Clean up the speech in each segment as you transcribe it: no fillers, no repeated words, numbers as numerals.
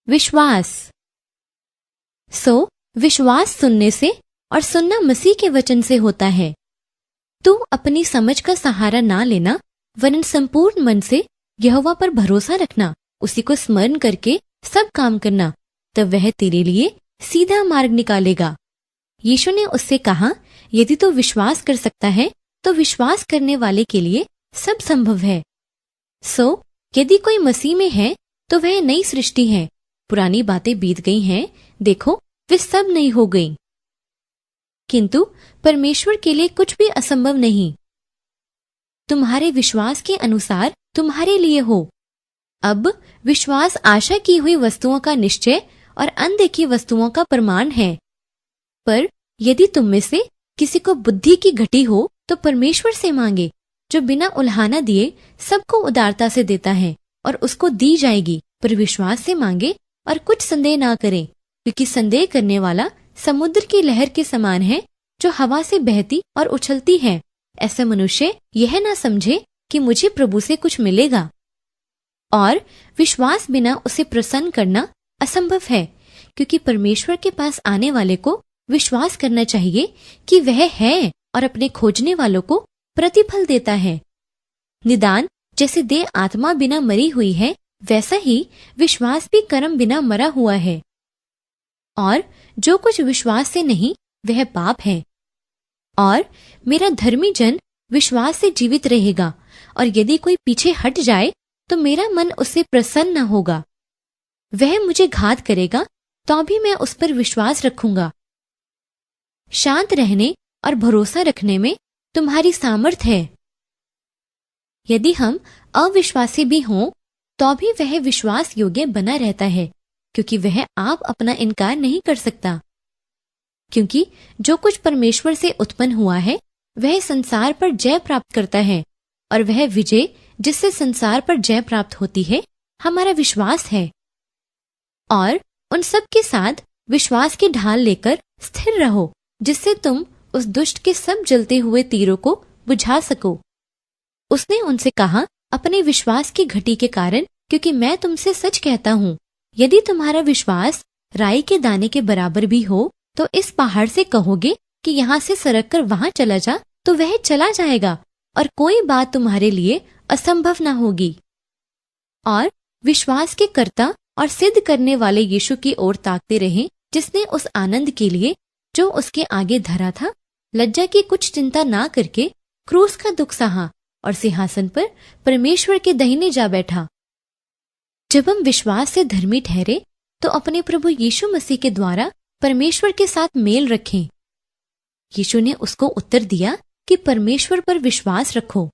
विश्वास। विश्वास सुनने से और सुनना मसीह के वचन से होता है। तू अपनी समझ का सहारा ना लेना, वरन संपूर्ण मन से यहोवा पर भरोसा रखना, उसी को स्मरण करके सब काम करना, तब वह तेरे लिए सीधा मार्ग निकालेगा। यीशु ने उससे कहा, यदि तू विश्वास कर सकता है तो विश्वास करने वाले के लिए सब संभव है। यदि कोई मसीह में है तो वह नई सृष्टि है, पुरानी बातें बीत गई हैं, देखो वे सब नई हो गईं। किंतु परमेश्वर के लिए कुछ भी असंभव नहीं। तुम्हारे विश्वास के अनुसार तुम्हारे लिए हो। अब विश्वास आशा की हुई वस्तुओं का निश्चय और अनदेखी वस्तुओं का प्रमाण है। पर यदि तुम में से किसी को बुद्धि की घटी हो तो परमेश्वर से मांगे, जो बिना उल्हाना दिए सबको उदारता से देता है, और उसको दी जाएगी। पर विश्वास से मांगे और कुछ संदेह ना करे, क्योंकि संदेह करने वाला समुद्र की लहर के समान है, जो हवा से बहती और उछलती है। ऐसा मनुष्य यह ना समझे कि मुझे प्रभु से कुछ मिलेगा। और विश्वास बिना उसे प्रसन्न करना असंभव है, क्योंकि परमेश्वर के पास आने वाले को विश्वास करना चाहिए कि वह है, और अपने खोजने वालों को प्रतिफल देता है। निदान जैसे देह आत्मा बिना मरी हुई है, वैसा ही विश्वास भी कर्म बिना मरा हुआ है। और जो कुछ विश्वास से नहीं वह पाप है। और मेरा धर्मी जन विश्वास से जीवित रहेगा, और यदि कोई पीछे हट जाए तो मेरा मन उससे प्रसन्न न होगा। वह मुझे घात करेगा तो भी मैं उस पर विश्वास रखूंगा। शांत रहने और भरोसा रखने में तुम्हारी सामर्थ है। यदि हम अविश्वासी भी हों तो भी वह विश्वास योग्य बना रहता है, क्योंकि वह आप अपना इनकार नहीं कर सकता। क्योंकि जो कुछ परमेश्वर से उत्पन्न हुआ है वह संसार पर जय प्राप्त करता है, और वह विजय जिससे संसार पर जय प्राप्त होती है हमारा विश्वास है। और उन सब के साथ विश्वास की ढाल लेकर स्थिर रहो, जिससे तुम उस दुष्ट के सब जलते हुए तीरों को बुझा सको। उसने उनसे कहा, अपने विश्वास की घटी के कारण, क्योंकि मैं तुमसे सच कहता हूँ, यदि तुम्हारा विश्वास राई के दाने के बराबर भी हो तो इस पहाड़ से कहोगे कि यहाँ से सरक कर वहां चला जा, तो वह चला जाएगा, और कोई बात तुम्हारे लिए असंभव न होगी। और विश्वास के कर्ता और सिद्ध करने वाले यीशु की ओर ताकते रहे, जिसने उस आनंद के लिए जो उसके आगे धरा था लज्जा की कुछ चिंता ना करके क्रूस का दुख सहा, और सिंहासन पर परमेश्वर के दाहिने जा बैठा। जब हम विश्वास से धर्मी ठहरे तो अपने प्रभु यीशु मसीह के द्वारा परमेश्वर के साथ मेल रखें। यीशु ने उसको उत्तर दिया कि परमेश्वर पर विश्वास रखो,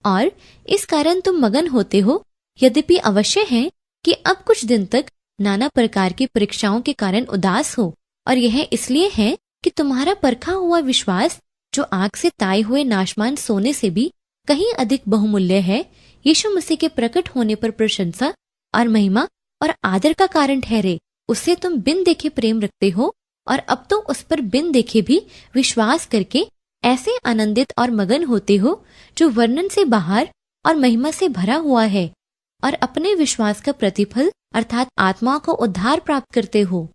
और इस कारण तुम मगन होते हो। यद्यपि अवश्य है कि अब कुछ दिन तक नाना प्रकार की परीक्षाओं के कारण उदास हो, और यह इसलिए है कि तुम्हारा परखा हुआ विश्वास, जो आग से ताए हुए नाशमान सोने से भी कहीं अधिक बहुमूल्य है, यीशु मसीह के प्रकट होने पर प्रशंसा और महिमा और आदर का कारण ठहरे। उससे तुम बिन देखे प्रेम रखते हो, और अब तो उस पर बिन देखे भी विश्वास करके ऐसे आनंदित और मगन होते हो, जो वर्णन से बाहर और महिमा से भरा हुआ है, और अपने विश्वास का प्रतिफल अर्थात आत्मा को उद्धार प्राप्त करते हो।